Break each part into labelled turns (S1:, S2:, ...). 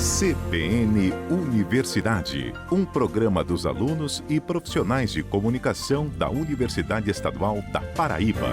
S1: CBN Universidade, um programa dos alunos e profissionais de comunicação da Universidade Estadual da Paraíba.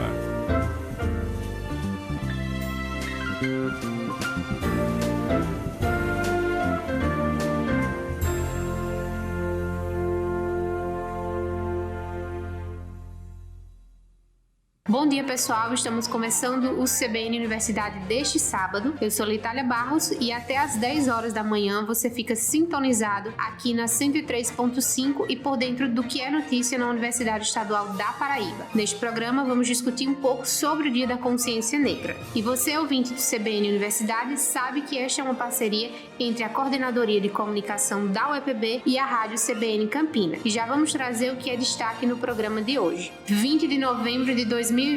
S2: Bom dia, pessoal. Estamos começando o CBN Universidade deste sábado. Eu sou Litália Barros e até às 10 horas da manhã você fica sintonizado aqui na 103.5 e por dentro do que é notícia na Universidade Estadual da Paraíba. Neste programa vamos discutir um pouco sobre o Dia da Consciência Negra. E você, ouvinte do CBN Universidade, sabe que esta é uma parceria entre a Coordenadoria de Comunicação da UEPB e a Rádio CBN Campina. E já vamos trazer o que é destaque no programa de hoje. 20 de novembro de 2022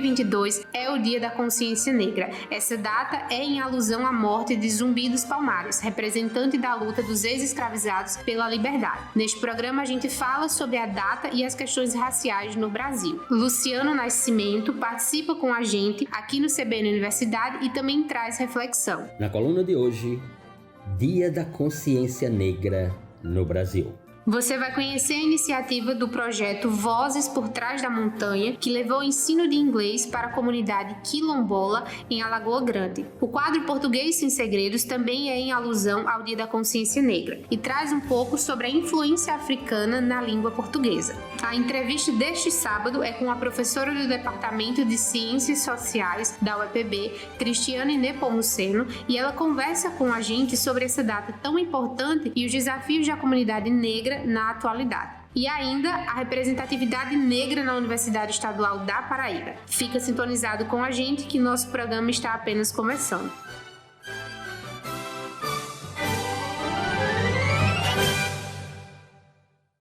S2: é o Dia da Consciência Negra. Essa data é em alusão à morte de Zumbi dos Palmares, representante da luta dos ex-escravizados pela liberdade. Neste programa a gente fala sobre a data e as questões raciais no Brasil. Luciano Nascimento participa com a gente aqui no CBN Universidade e também traz reflexão.
S3: Na coluna de hoje, Dia da Consciência Negra no Brasil.
S2: Você vai conhecer a iniciativa do projeto Vozes por Trás da Montanha, que levou o ensino de inglês para a comunidade quilombola em Alagoa Grande. O quadro Português Sem Segredos também é em alusão ao Dia da Consciência Negra e traz um pouco sobre a influência africana na língua portuguesa. A entrevista deste sábado é com a professora do Departamento de Ciências Sociais da UEPB, Cristiane Nepomuceno, e ela conversa com a gente sobre essa data tão importante e os desafios da comunidade negra na atualidade. E ainda a representatividade negra na Universidade Estadual da Paraíba. Fica sintonizado com a gente que nosso programa está apenas começando.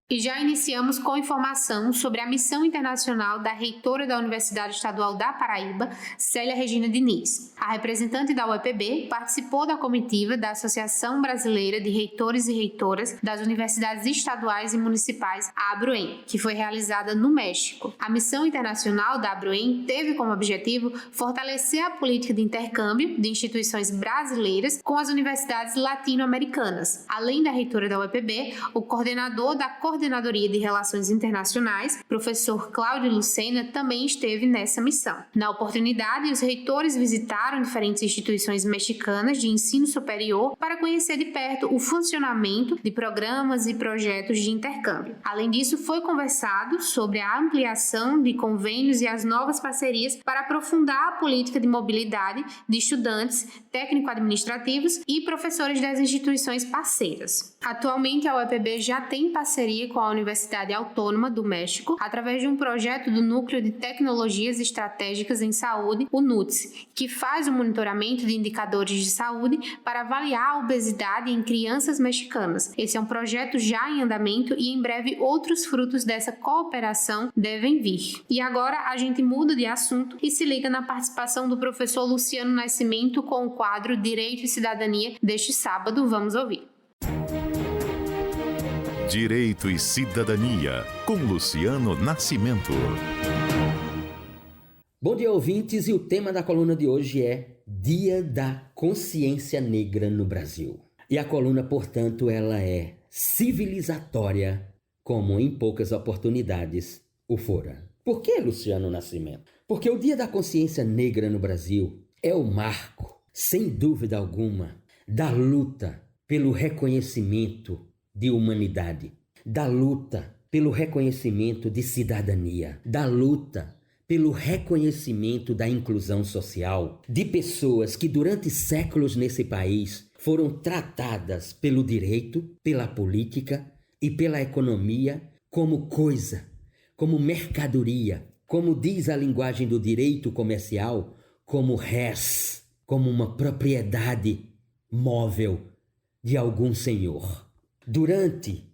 S2: E já iniciamos com informação sobre a missão internacional da reitora da Universidade Estadual da Paraíba, Célia Regina Diniz. A representante da UEPB participou da comitiva da Associação Brasileira de Reitores e Reitoras das Universidades Estaduais e Municipais, a ABRUEM, que foi realizada no México. A missão internacional da ABRUEM teve como objetivo fortalecer a política de intercâmbio de instituições brasileiras com as universidades latino-americanas. Além da reitora da UEPB, o coordenador da Coordenadoria de Relações Internacionais, professor Cláudio Lucena, também esteve nessa missão. Na oportunidade, os reitores visitaram diferentes instituições mexicanas de ensino superior para conhecer de perto o funcionamento de programas e projetos de intercâmbio. Além disso, foi conversado sobre a ampliação de convênios e as novas parcerias para aprofundar a política de mobilidade de estudantes, técnico-administrativos e professores das instituições parceiras. Atualmente, a UEPB já tem parceria com a Universidade Autônoma do México, através de um projeto do Núcleo de Tecnologias Estratégicas em Saúde, o NUTS, que faz o monitoramento de indicadores de saúde para avaliar a obesidade em crianças mexicanas. Esse é um projeto já em andamento e em breve outros frutos dessa cooperação devem vir. E agora a gente muda de assunto e se liga na participação do professor Luciano Nascimento com o quadro Direito e Cidadania deste sábado. Vamos ouvir.
S1: Direito e Cidadania, com Luciano Nascimento.
S3: Bom dia, ouvintes, e o tema da coluna de hoje é Dia da Consciência Negra no Brasil. E a coluna, portanto, ela é civilizatória, como em poucas oportunidades o fora. Por que, Luciano Nascimento? Porque o Dia da Consciência Negra no Brasil é o marco, sem dúvida alguma, da luta pelo reconhecimento de humanidade, da luta pelo reconhecimento de cidadania, da luta pelo reconhecimento da inclusão social, de pessoas que durante séculos nesse país foram tratadas pelo direito, pela política e pela economia como coisa, como mercadoria, como diz a linguagem do direito comercial, como res, como uma propriedade móvel de algum senhor. Durante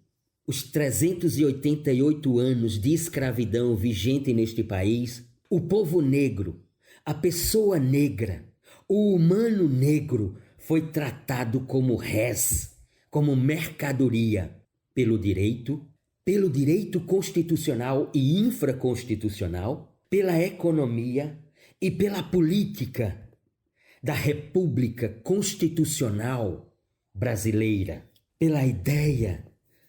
S3: os 388 anos de escravidão vigente neste país, o povo negro, a pessoa negra, o humano negro foi tratado como res, como mercadoria, pelo direito constitucional e infraconstitucional, pela economia e pela política da República Constitucional brasileira, pela ideia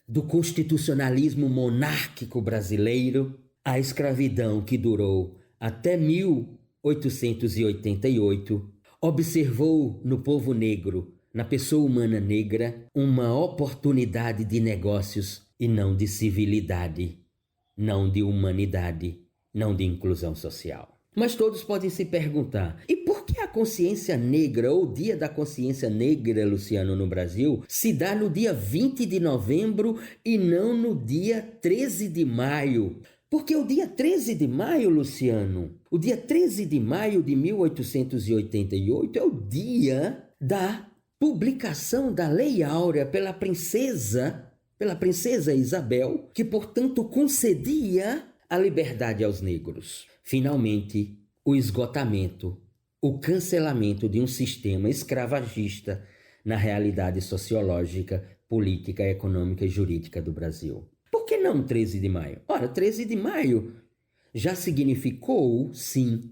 S3: do constitucionalismo monárquico brasileiro, a escravidão que durou até 1888 observou no povo negro, na pessoa humana negra, uma oportunidade de negócios e não de civilidade, não de humanidade, não de inclusão social. Mas todos podem se perguntar, e por que a consciência negra, ou o Dia da Consciência Negra, Luciano, no Brasil, se dá no dia 20 de novembro e não no dia 13 de maio? Porque o dia 13 de maio, Luciano, o dia 13 de maio de 1888 é o dia da publicação da Lei Áurea pela princesa Isabel, que, portanto, concedia a liberdade aos negros. Finalmente, o esgotamento, o cancelamento de um sistema escravagista na realidade sociológica, política, econômica e jurídica do Brasil. Por que não 13 de maio? Ora, 13 de maio já significou, sim,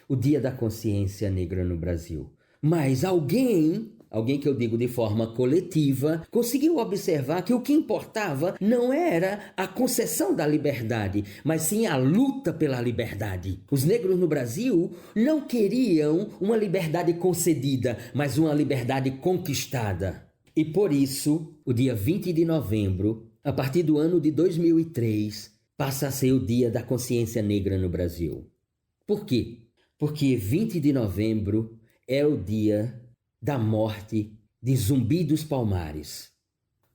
S3: o Dia da Consciência Negra no Brasil. Mas alguém que eu digo de forma coletiva, conseguiu observar que o que importava não era a concessão da liberdade, mas sim a luta pela liberdade. Os negros no Brasil não queriam uma liberdade concedida, mas uma liberdade conquistada. E por isso, o dia 20 de novembro, a partir do ano de 2003, passa a ser o Dia da Consciência Negra no Brasil. Por quê? Porque 20 de novembro é o dia da morte de Zumbi dos Palmares.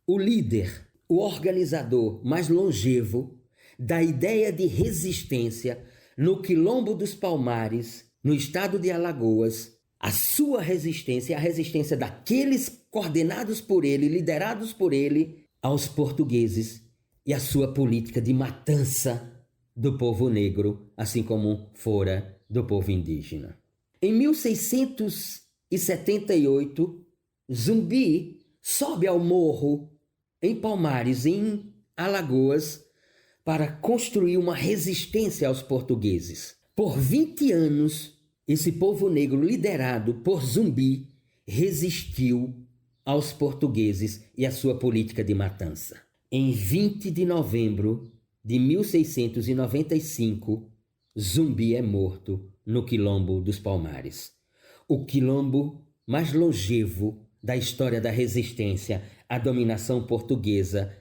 S3: O líder, o organizador mais longevo da ideia de resistência no Quilombo dos Palmares, no estado de Alagoas, a sua resistência, a resistência daqueles coordenados por ele, liderados por ele, aos portugueses e a sua política de matança do povo negro, assim como fora do povo indígena. Em 1678, Zumbi sobe ao morro em Palmares, em Alagoas, para construir uma resistência aos portugueses. Por 20 anos, esse povo negro liderado por Zumbi resistiu aos portugueses e à sua política de matança. Em 20 de novembro de 1695, Zumbi é morto no Quilombo dos Palmares. O quilombo mais longevo da história da resistência à dominação portuguesa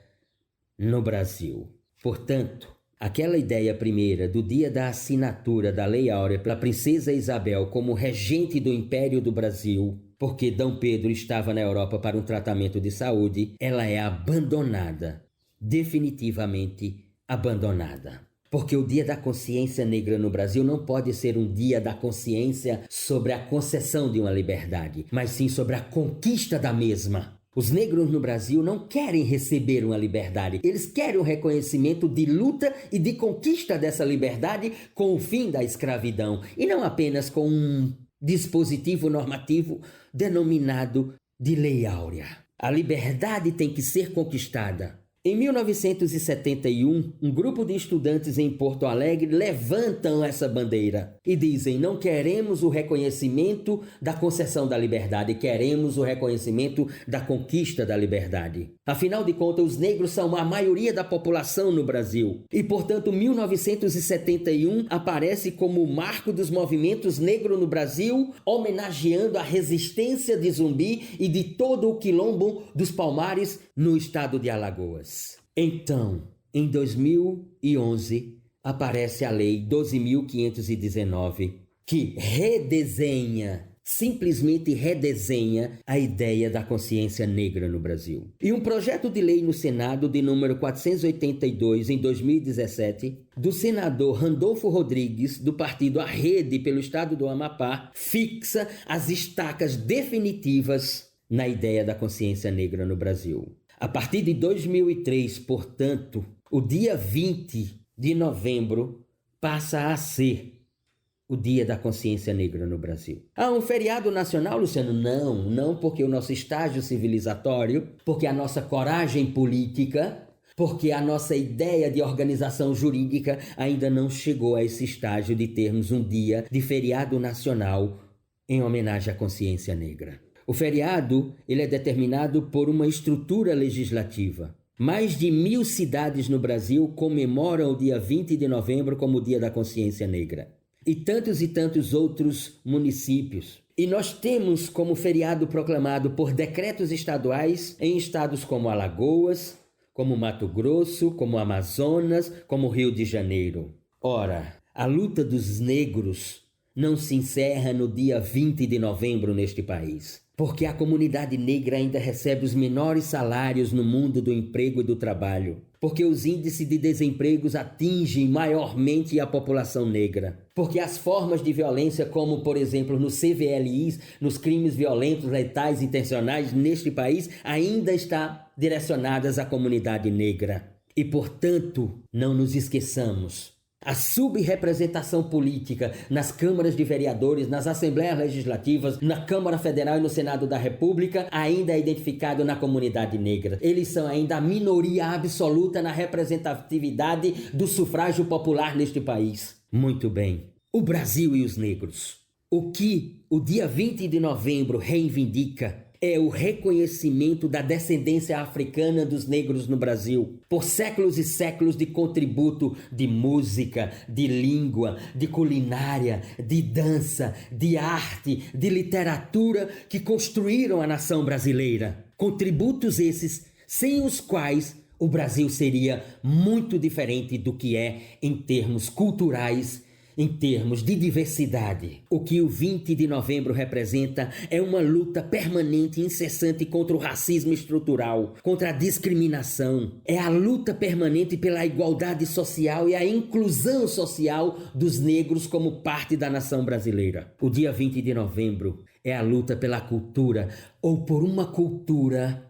S3: no Brasil. Portanto, aquela ideia primeira do dia da assinatura da Lei Áurea pela princesa Isabel como regente do Império do Brasil, porque D. Pedro estava na Europa para um tratamento de saúde, ela é abandonada, definitivamente abandonada. Porque o Dia da Consciência Negra no Brasil não pode ser um dia da consciência sobre a concessão de uma liberdade, mas sim sobre a conquista da mesma. Os negros no Brasil não querem receber uma liberdade, eles querem o reconhecimento de luta e de conquista dessa liberdade com o fim da escravidão, e não apenas com um dispositivo normativo denominado de Lei Áurea. A liberdade tem que ser conquistada. Em 1971, um grupo de estudantes em Porto Alegre levantam essa bandeira e dizem: não queremos o reconhecimento da concessão da liberdade, queremos o reconhecimento da conquista da liberdade. Afinal de contas, os negros são a maioria da população no Brasil e, portanto, 1971 aparece como o marco dos movimentos negros no Brasil, homenageando a resistência de Zumbi e de todo o Quilombo dos Palmares no estado de Alagoas. Então, em 2011, aparece a Lei 12.519, que simplesmente redesenha a ideia da consciência negra no Brasil. E um projeto de lei no Senado, de número 482, em 2017, do senador Randolfo Rodrigues, do partido A Rede pelo estado do Amapá, fixa as estacas definitivas na ideia da consciência negra no Brasil. A partir de 2003, portanto, o dia 20 de novembro passa a ser o Dia da Consciência Negra no Brasil. Ah, um feriado nacional, Luciano? Não porque o nosso estágio civilizatório, porque a nossa coragem política, porque a nossa ideia de organização jurídica ainda não chegou a esse estágio de termos um dia de feriado nacional em homenagem à consciência negra. O feriado ele é determinado por uma estrutura legislativa. Mais de 1.000 cidades no Brasil comemoram o dia 20 de novembro como o Dia da Consciência Negra. E tantos outros municípios. E nós temos como feriado proclamado por decretos estaduais em estados como Alagoas, como Mato Grosso, como Amazonas, como Rio de Janeiro. Ora, a luta dos negros não se encerra no dia 20 de novembro neste país, porque a comunidade negra ainda recebe os menores salários no mundo do emprego e do trabalho, porque os índices de desemprego atingem maiormente a população negra, porque as formas de violência, como por exemplo no CVLIs, nos crimes violentos, letais, intencionais neste país, ainda está direcionadas à comunidade negra. E portanto, não nos esqueçamos. A subrepresentação política nas câmaras de vereadores, nas assembleias legislativas, na Câmara Federal e no Senado da República ainda é identificado na comunidade negra. Eles são ainda a minoria absoluta na representatividade do sufrágio popular neste país. Muito bem. O Brasil e os negros. O que o dia 20 de novembro reivindica é o reconhecimento da descendência africana dos negros no Brasil. Por séculos e séculos de contributo de música, de língua, de culinária, de dança, de arte, de literatura que construíram a nação brasileira. Contributos esses sem os quais o Brasil seria muito diferente do que é em termos culturais, em termos de diversidade. O que o 20 de novembro representa é uma luta permanente e incessante contra o racismo estrutural, contra a discriminação. É a luta permanente pela igualdade social e a inclusão social dos negros como parte da nação brasileira. O dia 20 de novembro é a luta pela cultura, ou por uma cultura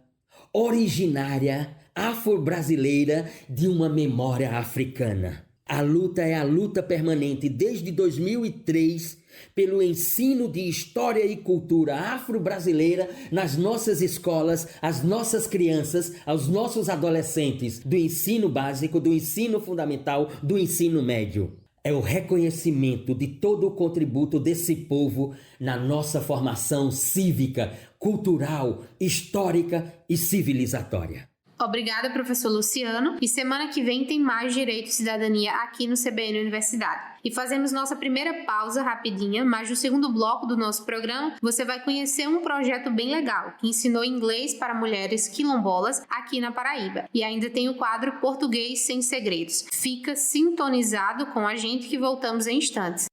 S3: originária, afro-brasileira, de uma memória africana. A luta é a luta permanente desde 2003 pelo ensino de história e cultura afro-brasileira nas nossas escolas, às nossas crianças, aos nossos adolescentes, do ensino básico, do ensino fundamental, do ensino médio. É o reconhecimento de todo o contributo desse povo na nossa formação cívica, cultural, histórica e civilizatória.
S2: Obrigada, professor Luciano. E semana que vem tem mais Direito e Cidadania aqui no CBN Universidade. E fazemos nossa primeira pausa rapidinha, mas no segundo bloco do nosso programa você vai conhecer um projeto bem legal que ensinou inglês para mulheres quilombolas aqui na Paraíba. E ainda tem o quadro Português Sem Segredos. Fica sintonizado com a gente que voltamos em instantes.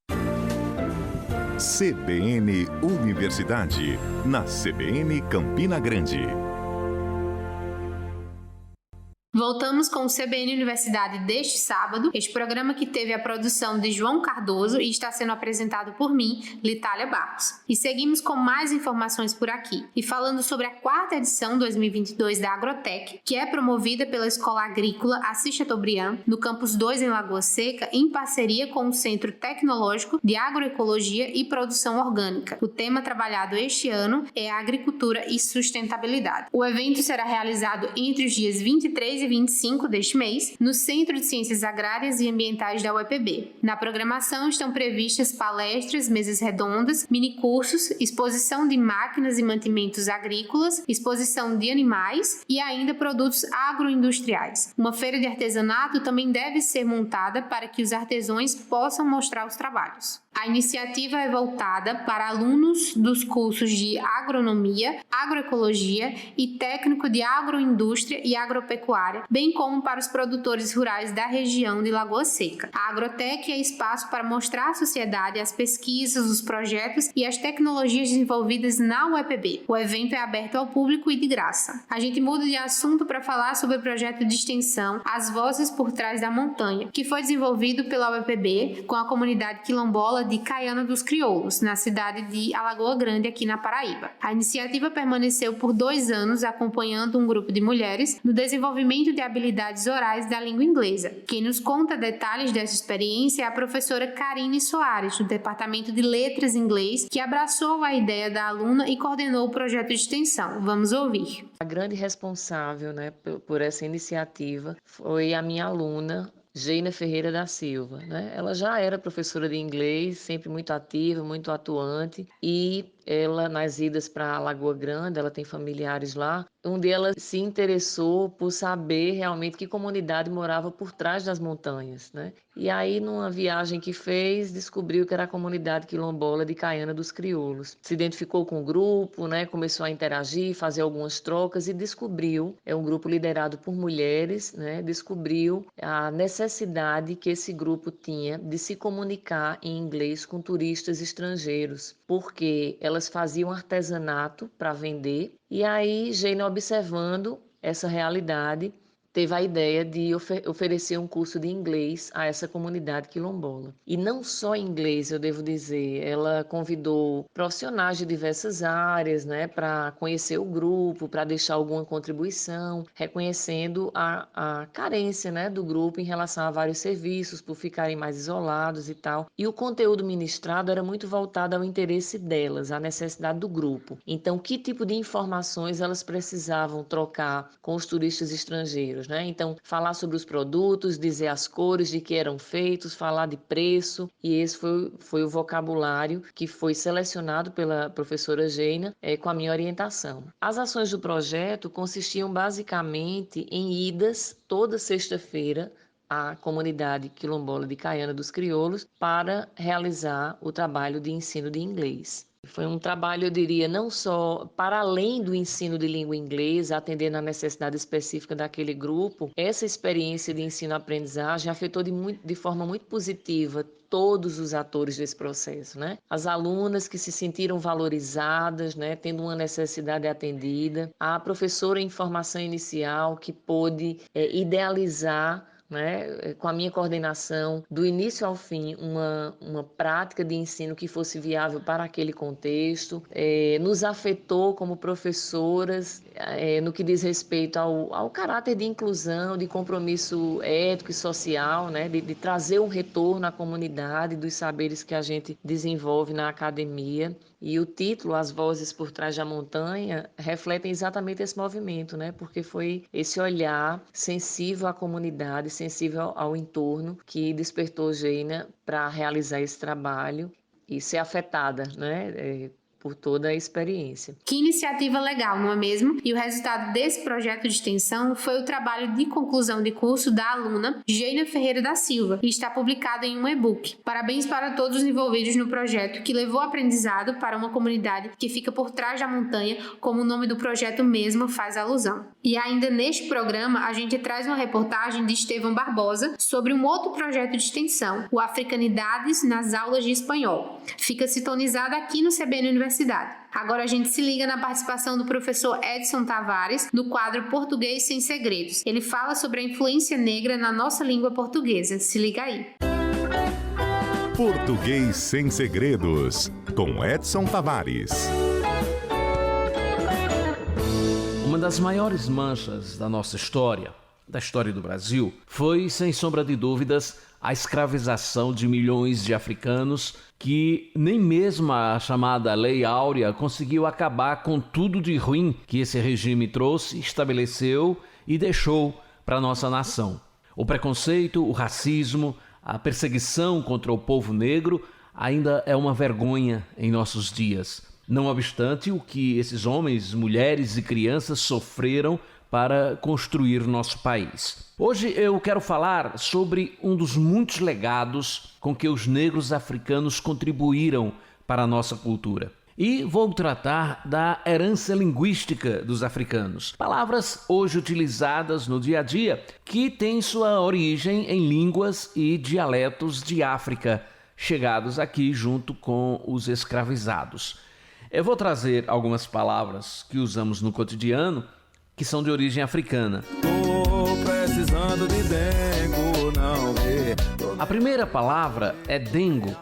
S1: CBN Universidade, na CBN Campina Grande.
S2: Voltamos com o CBN Universidade deste sábado, este programa que teve a produção de João Cardoso e está sendo apresentado por mim, Litália Barros. E seguimos com mais informações por aqui. E falando sobre a 4ª edição 2022 da Agrotec, que é promovida pela Escola Agrícola Assis Chateaubriand, no Campus 2 em Lagoa Seca, em parceria com o Centro Tecnológico de Agroecologia e Produção Orgânica. O tema trabalhado este ano é a agricultura e sustentabilidade. O evento será realizado entre os dias 23 e 25 deste mês, no Centro de Ciências Agrárias e Ambientais da UEPB. Na programação estão previstas palestras, mesas redondas, minicursos, exposição de máquinas e mantimentos agrícolas, exposição de animais e ainda produtos agroindustriais. Uma feira de artesanato também deve ser montada para que os artesãos possam mostrar os trabalhos. A iniciativa é voltada para alunos dos cursos de agronomia, agroecologia e técnico de agroindústria e agropecuária, bem como para os produtores rurais da região de Lagoa Seca. A Agrotec é espaço para mostrar à sociedade as pesquisas, os projetos e as tecnologias desenvolvidas na UEPB. O evento é aberto ao público e de graça. A gente muda de assunto para falar sobre o projeto de extensão As Vozes por Trás da Montanha, que foi desenvolvido pela UEPB com a comunidade quilombola de Caiana dos Crioulos, na cidade de Alagoa Grande, aqui na Paraíba. A iniciativa permaneceu por 2 anos acompanhando um grupo de mulheres no desenvolvimento de habilidades orais da língua inglesa. Quem nos conta detalhes dessa experiência é a professora Karine Soares, do Departamento de Letras em Inglês, que abraçou a ideia da aluna e coordenou o projeto de extensão. Vamos ouvir.
S4: A grande responsável, por essa iniciativa foi a minha aluna, Geina Ferreira da Silva. Ela já era professora de inglês, sempre muito ativa, muito atuante, e ela, nas idas para Lagoa Grande, ela tem familiares lá, onde ela se interessou por saber realmente que comunidade morava por trás das montanhas, né? E aí, numa viagem que fez, descobriu que era a comunidade quilombola de Caiana dos Crioulos. Se identificou com o grupo, né? Começou a interagir, fazer algumas trocas e descobriu, é um grupo liderado por mulheres, né? Descobriu a necessidade que esse grupo tinha de se comunicar em inglês com turistas estrangeiros, porque elas faziam artesanato para vender. E aí, Geina, observando essa realidade, teve a ideia de oferecer um curso de inglês a essa comunidade quilombola. E não só inglês, eu devo dizer, ela convidou profissionais de diversas áreas, né, para conhecer o grupo, para deixar alguma contribuição, reconhecendo a carência, né, do grupo em relação a vários serviços, por ficarem mais isolados e tal. E o conteúdo ministrado era muito voltado ao interesse delas, à necessidade do grupo. Então, que tipo de informações elas precisavam trocar com os turistas estrangeiros? Né? Então, falar sobre os produtos, dizer as cores de que eram feitos, falar de preço, e esse foi o vocabulário que foi selecionado pela professora Geina com a minha orientação. As ações do projeto consistiam basicamente em idas toda sexta-feira à comunidade quilombola de Caiana dos Crioulos para realizar o trabalho de ensino de inglês. Foi um trabalho, eu diria, não só para além do ensino de língua inglesa, atendendo à necessidade específica daquele grupo, essa experiência de ensino-aprendizagem afetou de forma muito positiva todos os atores desse processo, né? As alunas que se sentiram valorizadas, né, tendo uma necessidade atendida, a professora em formação inicial que pôde idealizar, né, com a minha coordenação, do início ao fim, uma prática de ensino que fosse viável para aquele contexto, nos afetou como professoras no que diz respeito ao caráter de inclusão, de compromisso ético e social, né, de trazer um retorno à comunidade dos saberes que a gente desenvolve na academia. E o título, As Vozes por Trás da Montanha, refletem exatamente esse movimento, né? Porque foi esse olhar sensível à comunidade, sensível ao entorno, que despertou Geina para realizar esse trabalho e ser afetada, né? Por toda a experiência.
S2: Que iniciativa legal, não é mesmo? E o resultado desse projeto de extensão foi o trabalho de conclusão de curso da aluna Geina Ferreira da Silva e está publicado em um e-book. Parabéns para todos os envolvidos no projeto, que levou aprendizado para uma comunidade que fica por trás da montanha, como o nome do projeto mesmo faz alusão. E ainda neste programa, a gente traz uma reportagem de Estevão Barbosa sobre um outro projeto de extensão, o Africanidades nas Aulas de Espanhol. Fica sintonizado aqui no CBN Universidade. Agora a gente se liga na participação do professor Edson Tavares no quadro Português Sem Segredos. Ele fala sobre a influência negra na nossa língua portuguesa. Se liga aí.
S1: Português Sem Segredos, com Edson Tavares.
S5: Uma das maiores manchas da nossa história, da história do Brasil, foi, sem sombra de dúvidas, a escravização de milhões de africanos que nem mesmo a chamada Lei Áurea conseguiu acabar com tudo de ruim que esse regime trouxe, estabeleceu e deixou para a nossa nação. O preconceito, o racismo, a perseguição contra o povo negro ainda é uma vergonha em nossos dias. Não obstante o que esses homens, mulheres e crianças sofreram para construir nosso país. Hoje eu quero falar sobre um dos muitos legados com que os negros africanos contribuíram para a nossa cultura. E vou tratar da herança linguística dos africanos. Palavras hoje utilizadas no dia a dia que têm sua origem em línguas e dialetos de África, chegados aqui junto com os escravizados. Eu vou trazer algumas palavras que usamos no cotidiano que são de origem africana.
S6: Tô precisando de dengo, não vê.
S5: A primeira palavra é dengo,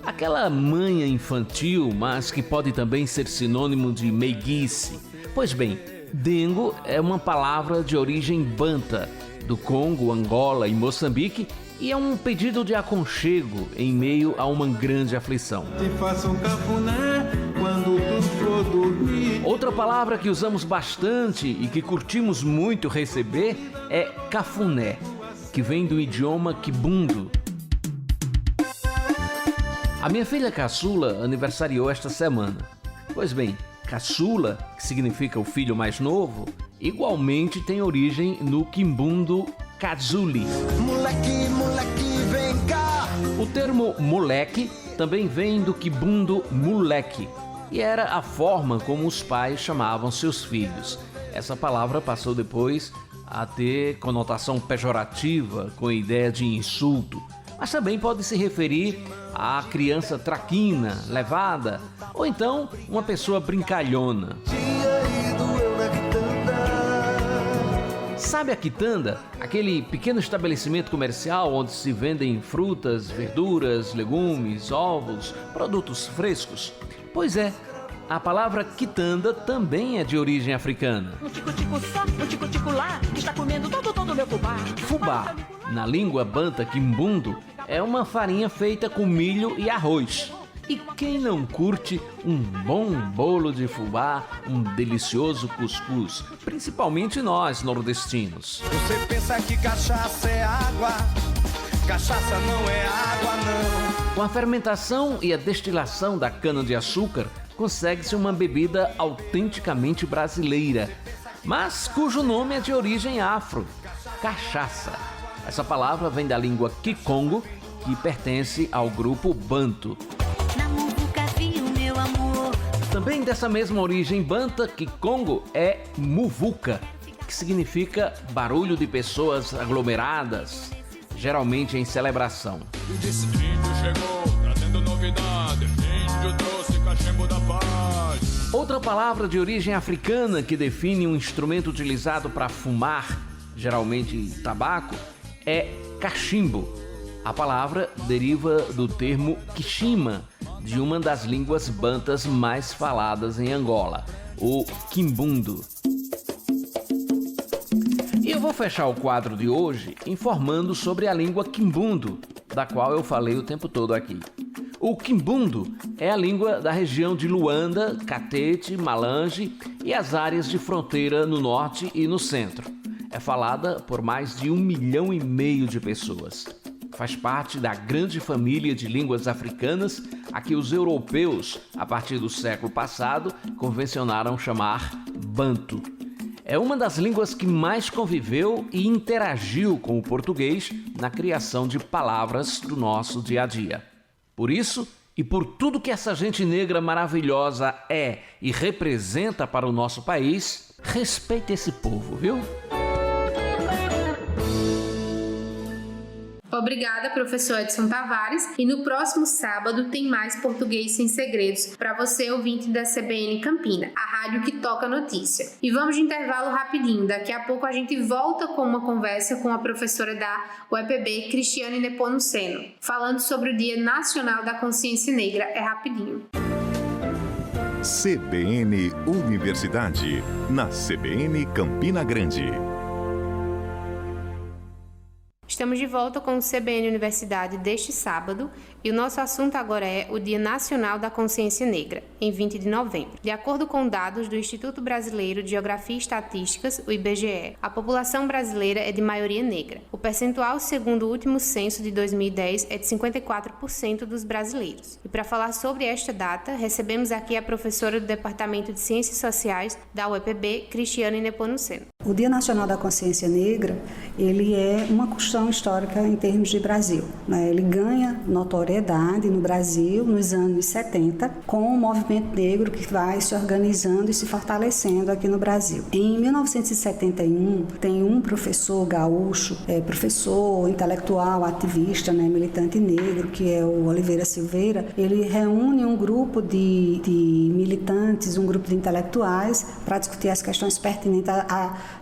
S5: aquela manha infantil, mas que pode também ser sinônimo de meiguice. Pois bem, dengo é uma palavra de origem banta, do Congo, Angola e Moçambique, e é um pedido de aconchego em meio a uma grande aflição.
S6: Te faço um cafuné quando tu for dormir.
S5: Outra palavra que usamos bastante e que curtimos muito receber é cafuné, que vem do idioma quibundo. A minha filha caçula aniversariou esta semana. Pois bem, caçula, que significa o filho mais novo, igualmente tem origem no quimbundo Kazuli.
S7: Moleque, moleque, vem cá.
S5: O termo moleque também vem do quimbundo moleque, e era a forma como os pais chamavam seus filhos. Essa palavra passou depois a ter conotação pejorativa, com ideia de insulto, mas também pode se referir à criança traquina, levada, ou então uma pessoa brincalhona. Sabe a quitanda? Aquele pequeno estabelecimento comercial onde se vendem frutas, verduras, legumes, ovos, produtos frescos? Pois é, a palavra quitanda também é de origem africana.
S8: Um tico-tico só, um tico-tico lá, que está comendo todo meu fubá.
S5: Fubá, na língua banta quimbundo, é uma farinha feita com milho e arroz. E quem não curte um bom bolo de fubá, um delicioso cuscuz, principalmente nós nordestinos.
S7: Você pensa que cachaça é água, cachaça não é água não.
S5: Com a fermentação e a destilação da cana-de-açúcar, consegue-se uma bebida autenticamente brasileira, mas cujo nome é de origem afro, cachaça. Essa palavra vem da língua Kikongo, que pertence ao grupo Banto. Também dessa mesma origem banta, Kikongo é muvuca, que significa barulho de pessoas aglomeradas, geralmente em celebração.
S6: Índio chegou, trazendo novidade. Índio trouxe cachimbo da paz.
S5: Outra palavra de origem africana que define um instrumento utilizado para fumar, geralmente tabaco, é cachimbo. A palavra deriva do termo Kishima, de uma das línguas bantas mais faladas em Angola, o quimbundo. E eu vou fechar o quadro de hoje informando sobre a língua quimbundo, da qual eu falei o tempo todo aqui. O quimbundo é a língua da região de Luanda, Catete, Malange e as áreas de fronteira no norte e no centro. É falada por mais de 1,5 milhão de pessoas. Faz parte da grande família de línguas africanas a que os europeus, a partir do século passado, convencionaram chamar Banto. É uma das línguas que mais conviveu e interagiu com o português na criação de palavras do nosso dia a dia. Por isso, e por tudo que essa gente negra maravilhosa é e representa para o nosso país, respeite esse povo, viu?
S2: Obrigada, professor Edson Tavares. E no próximo sábado tem mais Português Sem Segredos para você, ouvinte da CBN Campina, a rádio que toca notícia. E vamos de intervalo rapidinho. Daqui a pouco a gente volta com uma conversa com a professora da UEPB, Cristiane Nepomuceno, falando sobre o Dia Nacional da Consciência Negra. É rapidinho.
S1: CBN Universidade, na CBN Campina Grande.
S2: Estamos de volta com o CBN Universidade deste sábado e o nosso assunto agora é o Dia Nacional da Consciência Negra, em 20 de novembro. De acordo com dados do Instituto Brasileiro de Geografia e Estatísticas, o IBGE, a população brasileira é de maioria negra. O percentual, segundo o último censo de 2010, é de 54% dos brasileiros. E para falar sobre esta data, recebemos aqui a professora do Departamento de Ciências Sociais da UEPB, Cristiane Nepomuceno.
S9: O Dia Nacional da Consciência Negra, ele é uma questão histórica em termos de Brasil, né? Ele ganha notoriedade no Brasil nos anos 70 com o movimento negro que vai se organizando e se fortalecendo aqui no Brasil. Em 1971, tem um professor gaúcho, professor intelectual, ativista, né, militante negro, que é o Oliveira Silveira. Ele reúne um grupo de militantes, um grupo de intelectuais para discutir as questões pertinentes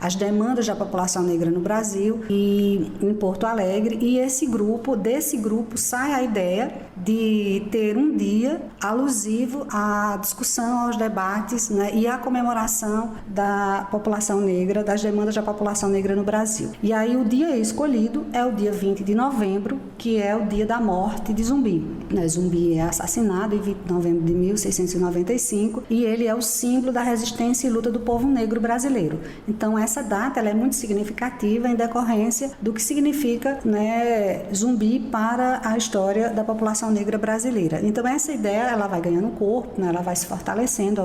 S9: às demandas da população negra no Brasil e em Porto Alegre, e desse grupo sai a ideia de ter um dia alusivo à discussão, aos debates, né, e à comemoração da população negra, das demandas da população negra no Brasil. E aí o dia escolhido é o dia 20 de novembro, que é o dia da morte de Zumbi. Zumbi é assassinado em 20 de novembro de 1695 e ele é o símbolo da resistência e luta do povo negro brasileiro. Então essa data ela é muito significativa em decorrência do que significa significa, né, Zumbi para a história da população negra brasileira. Então essa ideia ela vai ganhando corpo, né, ela vai se fortalecendo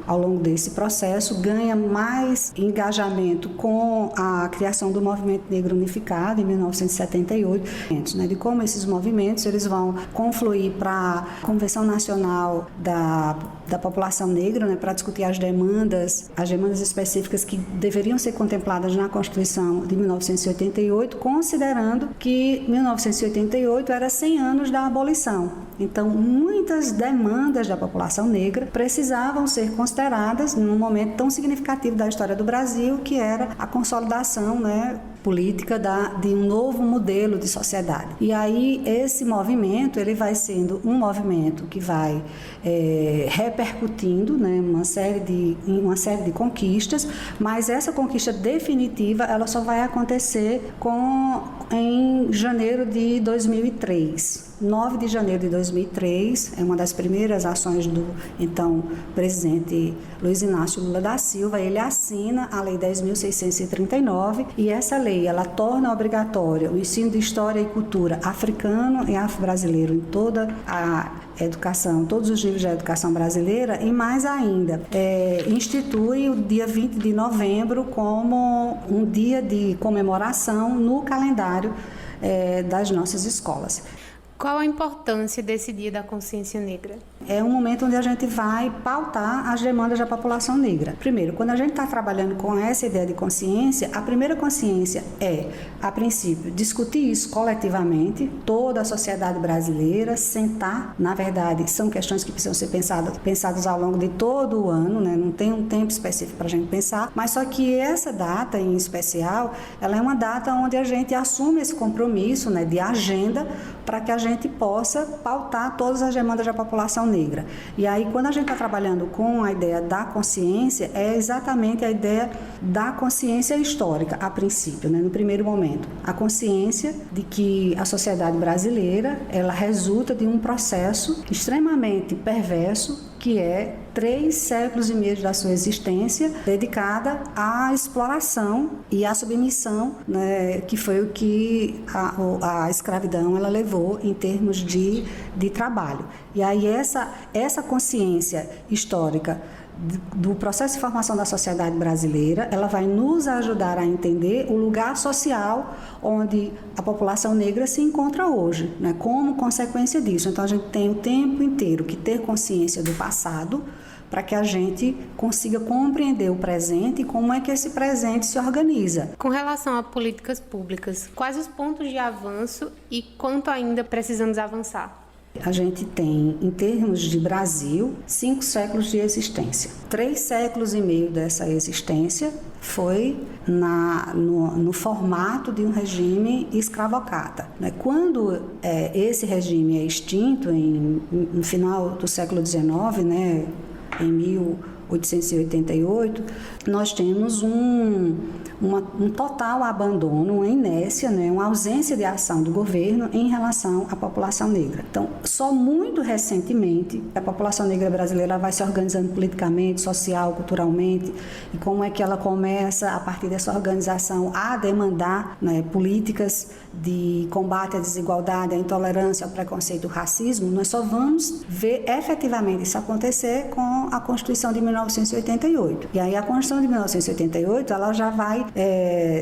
S9: ao longo desse processo, ganha mais engajamento com a criação do Movimento Negro Unificado em 1978, né, de como esses movimentos eles vão confluir para a Convenção Nacional da população negra, né, para discutir as demandas específicas que deveriam ser contempladas na Constituição de 1988, considerando que 1988 era 100 anos da abolição. Então, muitas demandas da população negra precisavam ser consideradas num momento tão significativo da história do Brasil, que era a consolidação, né, política de um novo modelo de sociedade. E aí esse movimento ele vai sendo um movimento que vai repercutindo, né, uma série de conquistas, mas essa conquista definitiva ela só vai acontecer em janeiro de 2003. 9 de janeiro de 2003, é uma das primeiras ações do então presidente Luiz Inácio Lula da Silva. Ele assina a Lei 10.639 e essa lei ela torna obrigatório o ensino de história e cultura africano e afro-brasileiro em toda a educação, todos os níveis da educação brasileira, e mais ainda, institui o dia 20 de novembro como um dia de comemoração no calendário das nossas escolas.
S2: Qual a importância desse Dia da Consciência Negra?
S9: É um momento onde a gente vai pautar as demandas da população negra. Primeiro, quando a gente está trabalhando com essa ideia de consciência, a primeira consciência é, a princípio, discutir isso coletivamente, toda a sociedade brasileira, sentar, na verdade, são questões que precisam ser pensadas ao longo de todo o ano, né? Não tem um tempo específico para a gente pensar, mas só que essa data em especial, ela é uma data onde a gente assume esse compromisso, né, de agenda para que a gente possa pautar todas as demandas da população negra. E aí, quando a gente está trabalhando com a ideia da consciência, é exatamente a ideia da consciência histórica, a princípio, né, no primeiro momento. A consciência de que a sociedade brasileira, ela resulta de um processo extremamente perverso, que é 3 séculos e meio da sua existência dedicada à exploração e à submissão, né, que foi o que a escravidão ela levou em termos de trabalho. E aí essa consciência histórica do processo de formação da sociedade brasileira, ela vai nos ajudar a entender o lugar social onde a população negra se encontra hoje, né, como consequência disso. Então, a gente tem o tempo inteiro que ter consciência do passado para que a gente consiga compreender o presente e como é que esse presente se organiza.
S2: Com relação a políticas públicas, quais os pontos de avanço e quanto ainda precisamos avançar?
S9: A gente tem, em termos de Brasil, 5 séculos de existência. 3 séculos e meio dessa existência foi no formato de um regime escravocrata. Quando esse regime é extinto, no final do século XIX, né, em 1888, nós temos um total abandono, uma inércia, né, uma ausência de ação do governo em relação à população negra. Então, só muito recentemente, a população negra brasileira vai se organizando politicamente, social, culturalmente, e como é que ela começa, a partir dessa organização, a demandar, né, políticas de combate à desigualdade, à intolerância, ao preconceito, ao racismo. Nós só vamos ver efetivamente isso acontecer com a Constituição de 1988. E aí a Constituição de 1988, ela já vai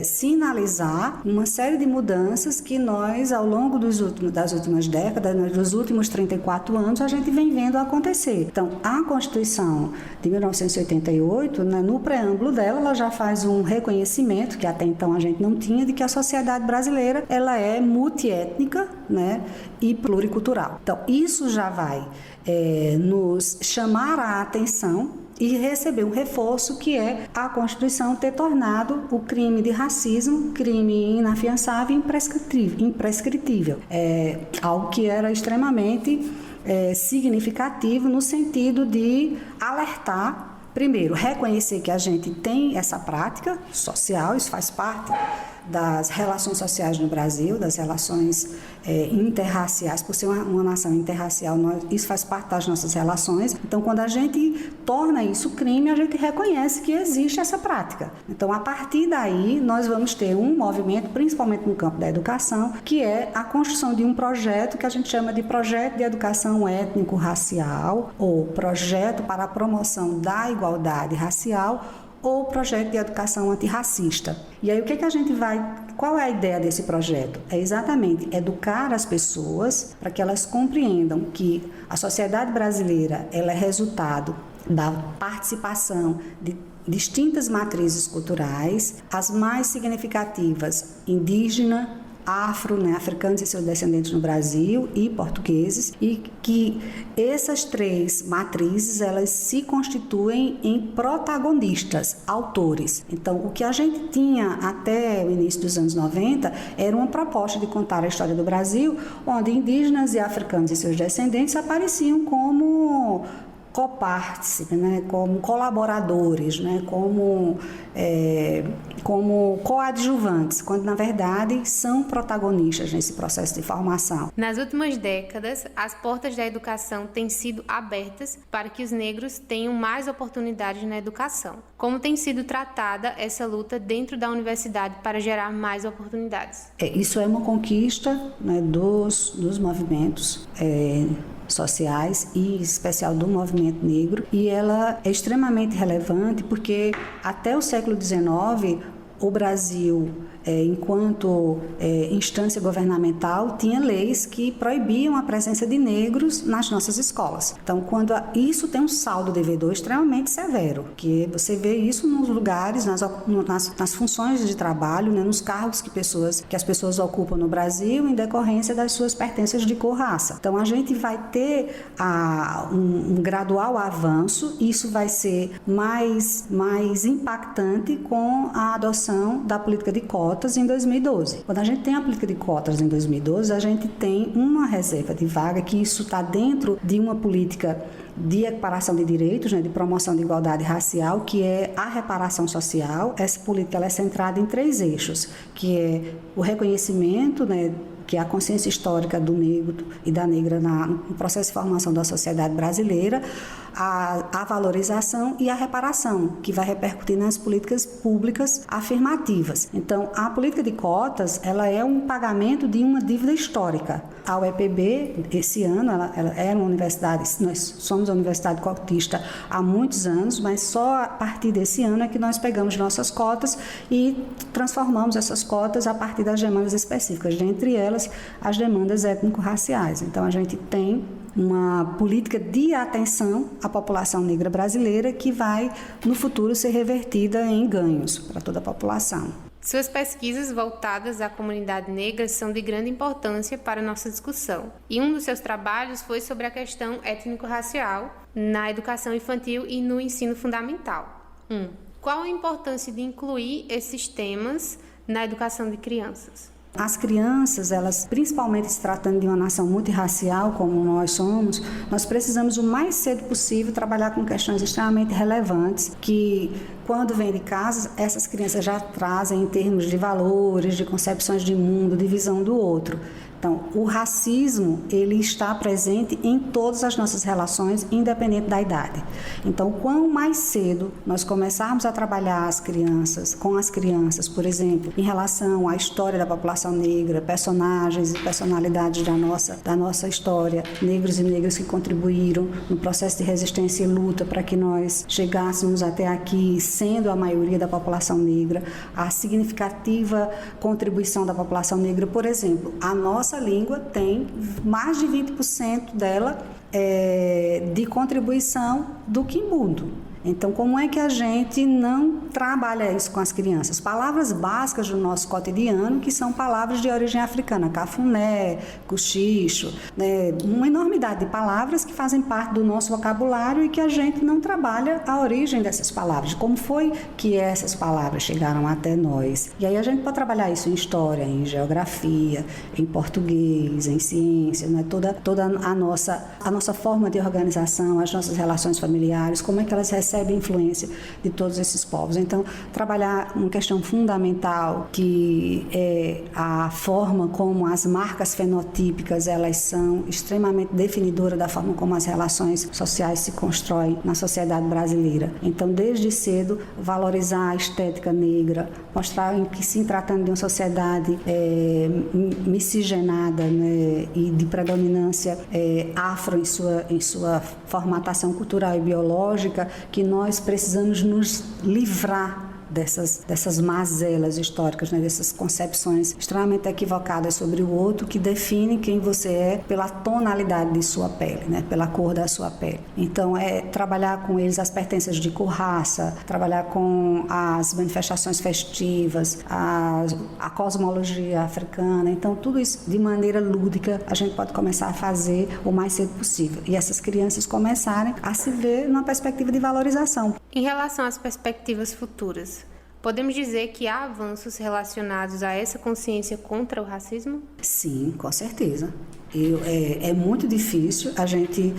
S9: sinalizar uma série de mudanças que nós, ao longo das últimas décadas, dos últimos 34 anos, a gente vem vendo acontecer. Então, a Constituição de 1988, né, no preâmbulo dela, ela já faz um reconhecimento, que até então a gente não tinha, de que a sociedade brasileira ela é multiétnica, né, e pluricultural. Então, isso já vai nos chamar a atenção e receber um reforço, que é a Constituição ter tornado o crime de racismo crime inafiançável e imprescritível. Algo que era extremamente significativo no sentido de alertar, primeiro, reconhecer que a gente tem essa prática social, isso faz parte das relações sociais no Brasil, das relações interraciais. Por ser uma nação interracial, isso faz parte das nossas relações. Então, quando a gente torna isso crime, a gente reconhece que existe essa prática. Então, a partir daí, nós vamos ter um movimento, principalmente no campo da educação, que é a construção de um projeto que a gente chama de Projeto de Educação Étnico-Racial, ou Projeto para a Promoção da Igualdade Racial, ou Projeto de Educação Antirracista. E aí, qual é a ideia desse projeto? É exatamente educar as pessoas para que elas compreendam que a sociedade brasileira ela é resultado da participação de distintas matrizes culturais, as mais significativas, indígena, africanos e seus descendentes no Brasil e portugueses, e que essas três matrizes elas se constituem em protagonistas, autores. Então, o que a gente tinha até o início dos anos 90 era uma proposta de contar a história do Brasil, onde indígenas e africanos e seus descendentes apareciam como copartícipe, né, como colaboradores, né, como coadjuvantes, quando na verdade são protagonistas nesse processo de formação.
S2: Nas últimas décadas, as portas da educação têm sido abertas para que os negros tenham mais oportunidades na educação. Como tem sido tratada essa luta dentro da universidade para gerar mais oportunidades?
S9: Isso é uma conquista, né, dos movimentos sociais e em especial do movimento negro, e ela é extremamente relevante porque até o século XIX o Brasil, enquanto instância governamental, tinha leis que proibiam a presença de negros nas nossas escolas. Então, isso tem um saldo devedor extremamente severo, que você vê isso nos lugares, nas funções de trabalho, né, nos cargos que as pessoas ocupam no Brasil em decorrência das suas pertenças de cor, raça. Então, a gente vai ter um gradual avanço, isso vai ser mais impactante com a adoção da política de cotas em 2012. Quando a gente tem a política de cotas em 2012, a gente tem uma reserva de vaga, que isso está dentro de uma política de equiparação de direitos, né, de promoção de igualdade racial, que é a reparação social. Essa política ela é centrada em 3 eixos, que é o reconhecimento, né, que é a consciência histórica do negro e da negra no processo de formação da sociedade brasileira, a valorização e a reparação, que vai repercutir nas políticas públicas afirmativas. Então, a política de cotas, ela é um pagamento de uma dívida histórica. A UEPB, esse ano, ela é uma universidade, nós somos uma universidade cotista há muitos anos, mas só a partir desse ano é que nós pegamos nossas cotas e transformamos essas cotas a partir das demandas específicas, dentre elas as demandas étnico-raciais. Então, a gente tem uma política de atenção à população negra brasileira que vai, no futuro, ser revertida em ganhos para toda a população.
S2: Suas pesquisas voltadas à comunidade negra são de grande importância para a nossa discussão. E um dos seus trabalhos foi sobre a questão étnico-racial na educação infantil e no ensino fundamental. Qual a importância de incluir esses temas na educação de crianças?
S9: As crianças, elas, principalmente se tratando de uma nação multirracial como nós somos, nós precisamos o mais cedo possível trabalhar com questões extremamente relevantes que, quando vêm de casa, essas crianças já trazem em termos de valores, de concepções de mundo, de visão do outro. Então, o racismo, ele está presente em todas as nossas relações, independente da idade. Então, quanto mais cedo nós começarmos a trabalhar com as crianças, por exemplo, em relação à história da população negra, personagens e personalidades da nossa história, negros e negras que contribuíram no processo de resistência e luta para que nós chegássemos até aqui, sendo a maioria da população negra, a significativa contribuição da população negra, por exemplo, a nossa língua tem mais de 20% dela de contribuição do quimbundo. Então, como é que a gente não trabalha isso com as crianças? Palavras básicas do nosso cotidiano, que são palavras de origem africana, cafuné, cochicho, né? Uma enormidade de palavras que fazem parte do nosso vocabulário e que a gente não trabalha a origem dessas palavras, como foi que essas palavras chegaram até nós. E aí a gente pode trabalhar isso em história, em geografia, em português, em ciência, né? Toda a nossa forma de organização, as nossas relações familiares, como é que elas recebem recebe influência de todos esses povos. Então, trabalhar uma questão fundamental, que é a forma como as marcas fenotípicas, elas são extremamente definidoras da forma como as relações sociais se constroem na sociedade brasileira. Então, desde cedo, valorizar a estética negra, mostrar que, se tratando de uma sociedade miscigenada, né, e de predominância afro em sua formatação cultural e biológica, que nós precisamos nos livrar dessas mazelas históricas, né, dessas concepções extremamente equivocadas sobre o outro, que definem quem você é pela tonalidade de sua pele, né, pela cor da sua pele. Então, trabalhar com eles as pertenças de cor, raça, trabalhar com as manifestações festivas, a cosmologia africana. Então, tudo isso de maneira lúdica a gente pode começar a fazer o mais cedo possível. E essas crianças começarem a se ver numa perspectiva de valorização.
S2: Em relação às perspectivas futuras, podemos dizer que há avanços relacionados a essa consciência contra o racismo?
S9: Sim, com certeza. É muito difícil a gente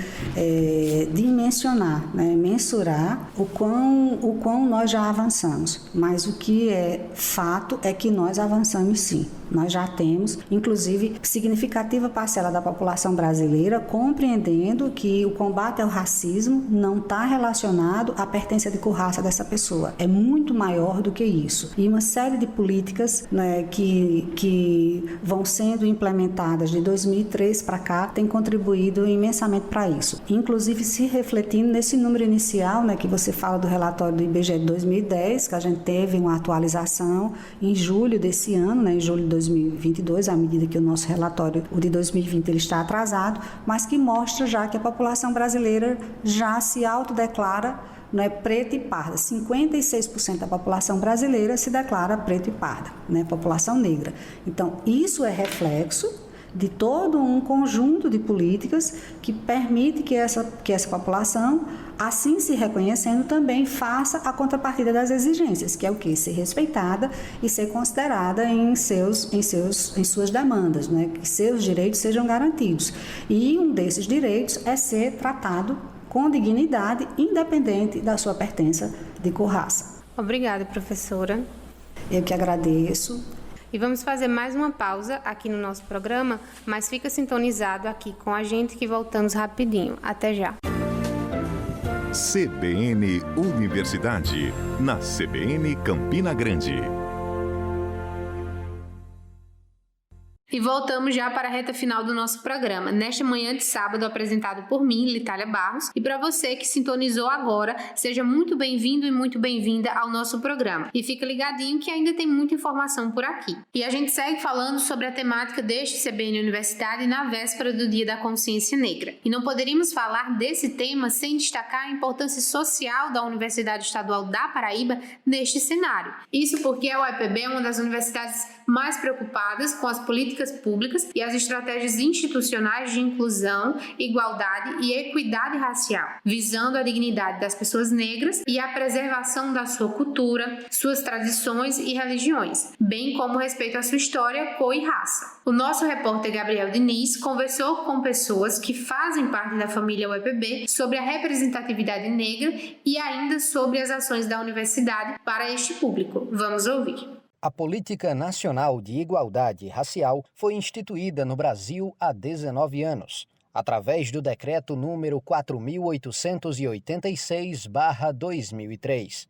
S9: dimensionar, né, mensurar o quão nós já avançamos, mas o que é fato é que nós avançamos sim. Nós já temos, inclusive, significativa parcela da população brasileira compreendendo que o combate ao racismo não está relacionado à pertença de cor, raça dessa pessoa. É muito maior do que isso. E uma série de políticas, né, que vão sendo implementadas de 2003 para cá tem contribuído imensamente para isso. Inclusive, se refletindo nesse número inicial, né, que você fala do relatório do IBGE de 2010, que a gente teve uma atualização em julho desse ano, né, em julho de 2022, à medida que o nosso relatório, o de 2020, ele está atrasado, mas que mostra já que a população brasileira já se autodeclara, né, preta e parda. 56% da população brasileira se declara preta e parda, né, população negra. Então, isso é reflexo de todo um conjunto de políticas que permite que essa população, assim se reconhecendo, também faça a contrapartida das exigências, que é o quê? Ser respeitada e ser considerada em suas demandas, né? Que seus direitos sejam garantidos. E um desses direitos é ser tratado com dignidade, independente da sua pertença de cor, raça.
S2: Obrigada, professora.
S9: Eu que agradeço.
S2: E vamos fazer mais uma pausa aqui no nosso programa, mas fica sintonizado aqui com a gente que voltamos rapidinho. Até já.
S1: CBN Universidade, na CBN Campina Grande.
S2: E voltamos já para a reta final do nosso programa, nesta manhã de sábado, apresentado por mim, Litália Barros. E para você que sintonizou agora, seja muito bem-vindo e muito bem-vinda ao nosso programa. E fica ligadinho que ainda tem muita informação por aqui. E a gente segue falando sobre a temática deste CBN Universidade na véspera do Dia da Consciência Negra. E não poderíamos falar desse tema sem destacar a importância social da Universidade Estadual da Paraíba neste cenário. Isso porque a UEPB é uma das universidades mais preocupadas com as políticas públicas e as estratégias institucionais de inclusão, igualdade e equidade racial, visando a dignidade das pessoas negras e a preservação da sua cultura, suas tradições e religiões, bem como respeito à sua história, cor e raça. O nosso repórter Gabriel Diniz conversou com pessoas que fazem parte da família UEPB sobre a representatividade negra e ainda sobre as ações da universidade para este público. Vamos ouvir.
S10: A Política Nacional de Igualdade Racial foi instituída no Brasil há 19 anos, através do Decreto número 4.886/2003.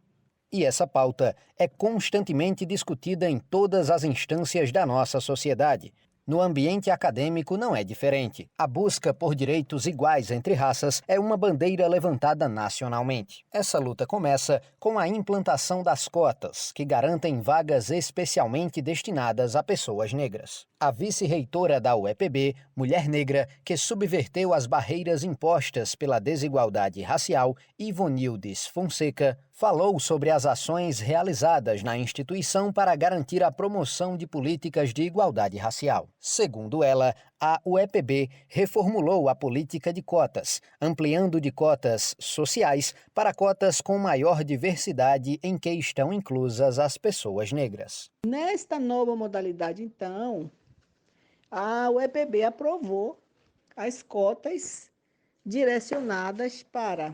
S10: E essa pauta é constantemente discutida em todas as instâncias da nossa sociedade. No ambiente acadêmico não é diferente. A busca por direitos iguais entre raças é uma bandeira levantada nacionalmente. Essa luta começa com a implantação das cotas, que garantem vagas especialmente destinadas a pessoas negras. A vice-reitora da UEPB, mulher negra, que subverteu as barreiras impostas pela desigualdade racial, Ivonildes Fonseca, falou sobre as ações realizadas na instituição para garantir a promoção de políticas de igualdade racial. Segundo ela, a UEPB reformulou a política de cotas, ampliando de cotas sociais para cotas com maior diversidade em que estão inclusas as pessoas negras.
S11: Nesta nova modalidade, então, a UEPB aprovou as cotas direcionadas para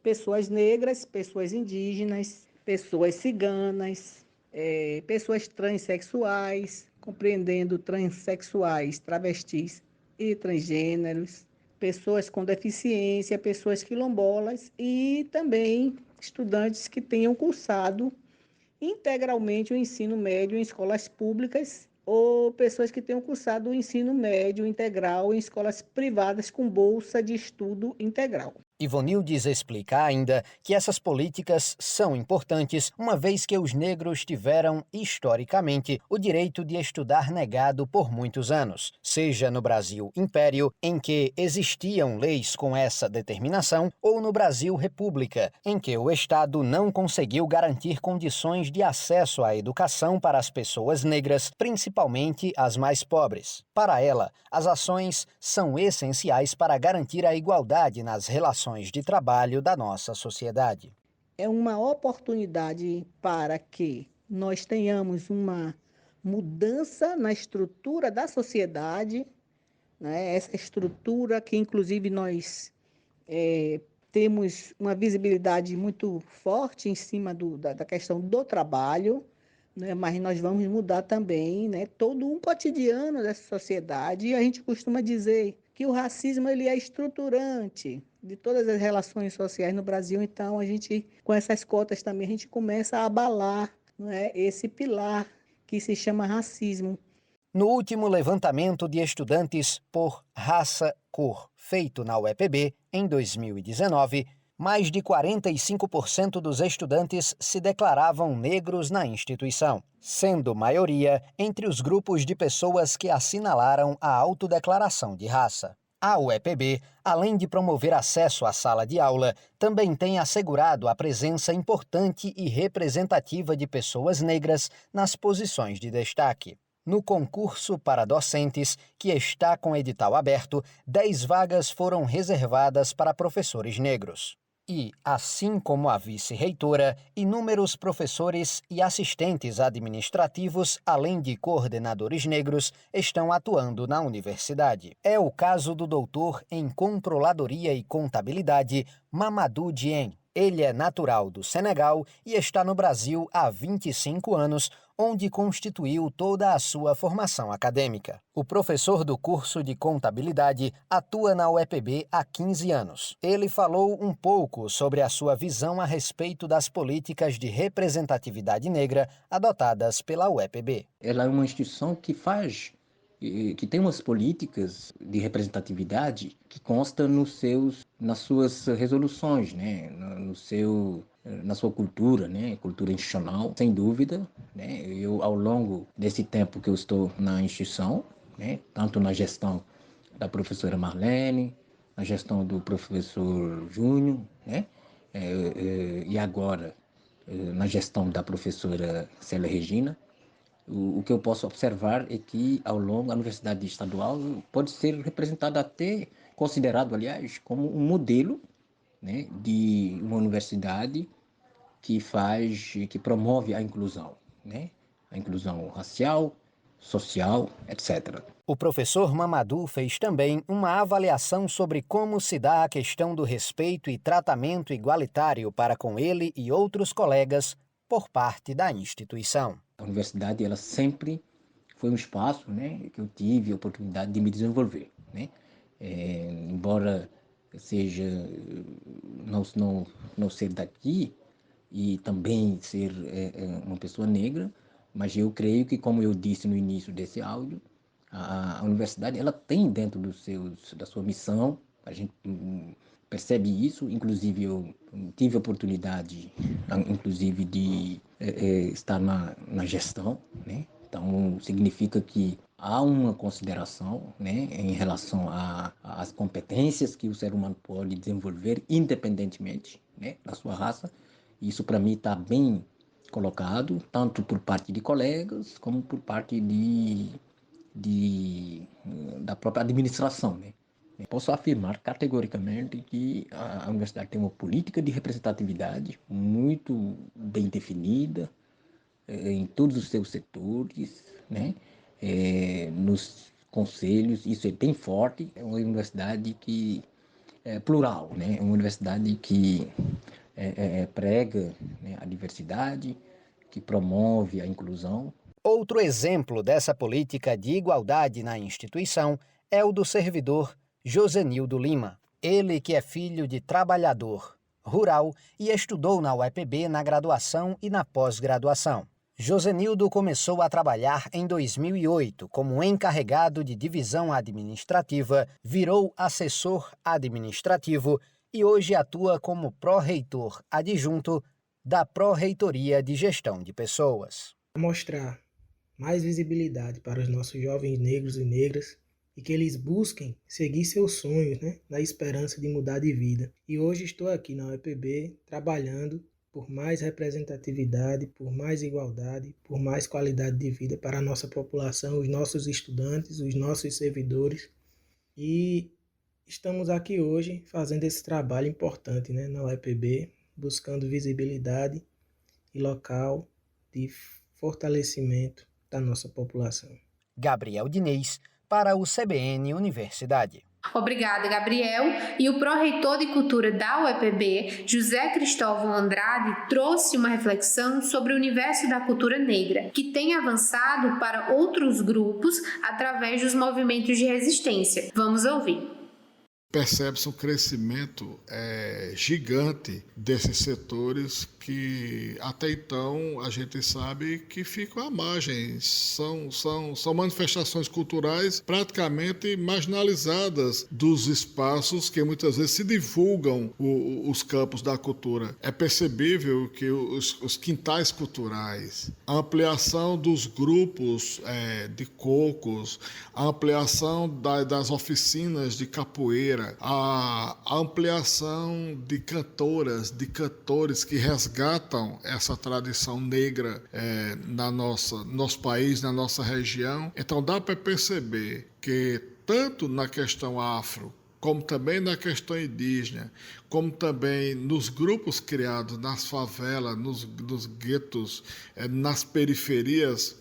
S11: pessoas negras, pessoas indígenas, pessoas ciganas, pessoas transexuais, compreendendo transexuais, travestis e transgêneros, pessoas com deficiência, pessoas quilombolas e também estudantes que tenham cursado integralmente o ensino médio em escolas públicas ou pessoas que tenham cursado o ensino médio integral em escolas privadas com bolsa de estudo integral.
S10: Ivonildes explica ainda que essas políticas são importantes, uma vez que os negros tiveram, historicamente, o direito de estudar negado por muitos anos, seja no Brasil Império, em que existiam leis com essa determinação, ou no Brasil República, em que o Estado não conseguiu garantir condições de acesso à educação para as pessoas negras, principalmente as mais pobres. Para ela, as ações são essenciais para garantir a igualdade nas relações de trabalho da nossa sociedade.
S11: É uma oportunidade para que nós tenhamos uma mudança na estrutura da sociedade, né? Essa estrutura que, inclusive, nós temos uma visibilidade muito forte em cima da questão do trabalho, né? Mas nós vamos mudar também, né, todo um cotidiano dessa sociedade. E a gente costuma dizer que o racismo ele é estruturante de todas as relações sociais no Brasil. Então, a gente, com essas cotas também, a gente começa a abalar, né, esse pilar que se chama racismo.
S10: No último levantamento de estudantes por raça-cor, feito na UEPB em 2019, mais de 45% dos estudantes se declaravam negros na instituição, sendo maioria entre os grupos de pessoas que assinalaram a autodeclaração de raça. A UEPB, além de promover acesso à sala de aula, também tem assegurado a presença importante e representativa de pessoas negras nas posições de destaque. No concurso para docentes, que está com edital aberto, 10 vagas foram reservadas para professores negros. E, assim como a vice-reitora, inúmeros professores e assistentes administrativos, além de coordenadores negros, estão atuando na universidade. É o caso do doutor em Controladoria e Contabilidade, Mamadou Dieng. Ele é natural do Senegal e está no Brasil há 25 anos, onde constituiu toda a sua formação acadêmica. O professor do curso de contabilidade atua na UEPB há 15 anos. Ele falou um pouco sobre a sua visão a respeito das políticas de representatividade negra adotadas pela UEPB.
S12: Ela é uma instituição que tem umas políticas de representatividade que constam nas suas resoluções, né? Na sua cultura, né? Cultura institucional, sem dúvida, né? Eu, ao longo desse tempo que eu estou na instituição, né? Tanto na gestão da professora Marlene, na gestão do professor Júnior, né? E agora na gestão da professora Célia Regina, o que eu posso observar é que, ao longo, a Universidade Estadual pode ser representada até, considerado, aliás, como um modelo, né, de uma universidade que promove a inclusão, né, a inclusão racial, social, etc.
S10: O professor Mamadou fez também uma avaliação sobre como se dá a questão do respeito e tratamento igualitário para com ele e outros colegas por parte da instituição.
S12: A universidade, ela sempre foi um espaço, né, que eu tive a oportunidade de me desenvolver, né? Embora seja não ser daqui e também ser uma pessoa negra, mas eu creio que, como eu disse no início desse áudio, a universidade ela tem dentro da sua missão, a gente percebe isso. Inclusive eu tive a oportunidade, inclusive, de estar na gestão, né? Então significa que há uma consideração, né, em relação às competências que o ser humano pode desenvolver independentemente, né, da sua raça. Isso para mim está bem colocado, tanto por parte de colegas como por parte da própria administração, né? Posso afirmar categoricamente que a universidade tem uma política de representatividade muito bem definida em todos os seus setores, né? Nos conselhos, isso é bem forte. É uma universidade que plural, né? Uma universidade que prega, né, a diversidade, que promove a inclusão.
S10: Outro exemplo dessa política de igualdade na instituição é o do servidor Josenildo Lima. Ele que é filho de trabalhador rural e estudou na UEPB na graduação e na pós-graduação. Josenildo começou a trabalhar em 2008 como encarregado de divisão administrativa, virou assessor administrativo e hoje atua como pró-reitor adjunto da Pró-Reitoria de Gestão de Pessoas.
S13: Mostrar mais visibilidade para os nossos jovens negros e negras e que eles busquem seguir seus sonhos, né, na esperança de mudar de vida. E hoje estou aqui na UEPB trabalhando por mais representatividade, por mais igualdade, por mais qualidade de vida para a nossa população, os nossos estudantes, os nossos servidores. E estamos aqui hoje fazendo esse trabalho importante, né, na UEPB, buscando visibilidade e local de fortalecimento da nossa população.
S10: Gabriel Diniz, para o CBN Universidade.
S2: Obrigada, Gabriel. E o pró-reitor de Cultura da UEPB, José Cristóvão Andrade, trouxe uma reflexão sobre o universo da cultura negra, que tem avançado para outros grupos através dos movimentos de resistência. Vamos ouvir.
S14: Percebe-se um crescimento gigante desses setores que até então a gente sabe que ficam à margem. São manifestações culturais praticamente marginalizadas dos espaços que muitas vezes se divulgam os campos da cultura. É percebível que os quintais culturais, a ampliação dos grupos de cocos, a ampliação das oficinas de capoeira, a ampliação de cantoras, de cantores que resgatam essa tradição negra nosso país, na nossa região. Então dá para perceber que tanto na questão afro, como também na questão indígena, como também nos grupos criados nas favelas, nos guetos, nas periferias,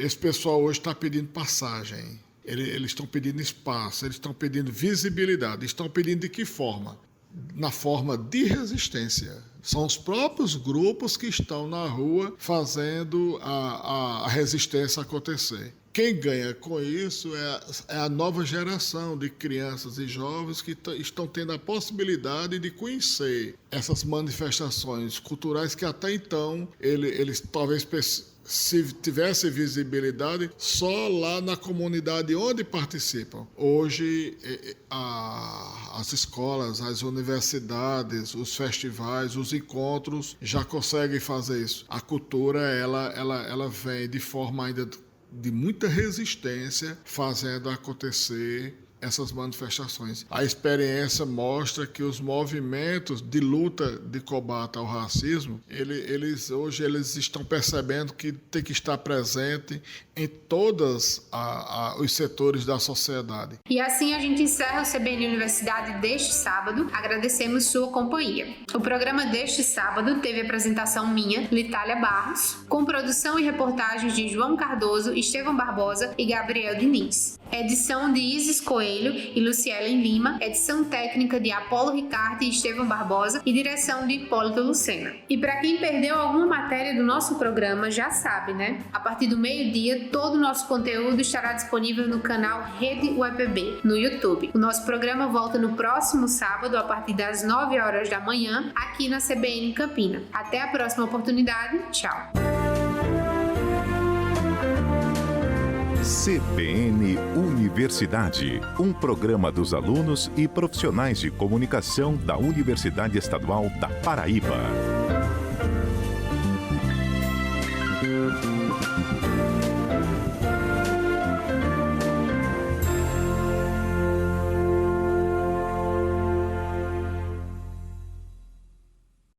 S14: esse pessoal hoje está pedindo passagem. Eles estão pedindo espaço, eles estão pedindo visibilidade. Estão pedindo de que forma? Na forma de resistência. São os próprios grupos que estão na rua fazendo a resistência acontecer. Quem ganha com isso é a nova geração de crianças e jovens que estão tendo a possibilidade de conhecer essas manifestações culturais que até então eles talvez se tivesse visibilidade só lá na comunidade onde participam. Hoje, as escolas, as universidades, os festivais, os encontros já conseguem fazer isso. A cultura, ela vem de forma ainda de muita resistência, fazendo acontecer essas manifestações. A experiência mostra que os movimentos de luta de combate ao racismo, hoje eles estão percebendo que tem que estar presente em todos os setores da sociedade.
S2: E assim a gente encerra o CBN Universidade deste sábado. Agradecemos sua companhia. O programa deste sábado teve apresentação minha, Litália Barros, com produção e reportagens de João Cardoso, Estevão Barbosa e Gabriel Diniz. Edição de Isis Coelho e Lucielen Lima, edição técnica de Apolo Ricardo e Estevão Barbosa e direção de Hipólito Lucena. E para quem perdeu alguma matéria do nosso programa, já sabe, né? A partir do meio-dia, todo o nosso conteúdo estará disponível no canal Rede UEPB, no YouTube. O nosso programa volta no próximo sábado, a partir das 9 horas da manhã, aqui na CBN Campina. Até a próxima oportunidade. Tchau!
S1: CBN Universidade, um programa dos alunos e profissionais de comunicação da Universidade Estadual da Paraíba.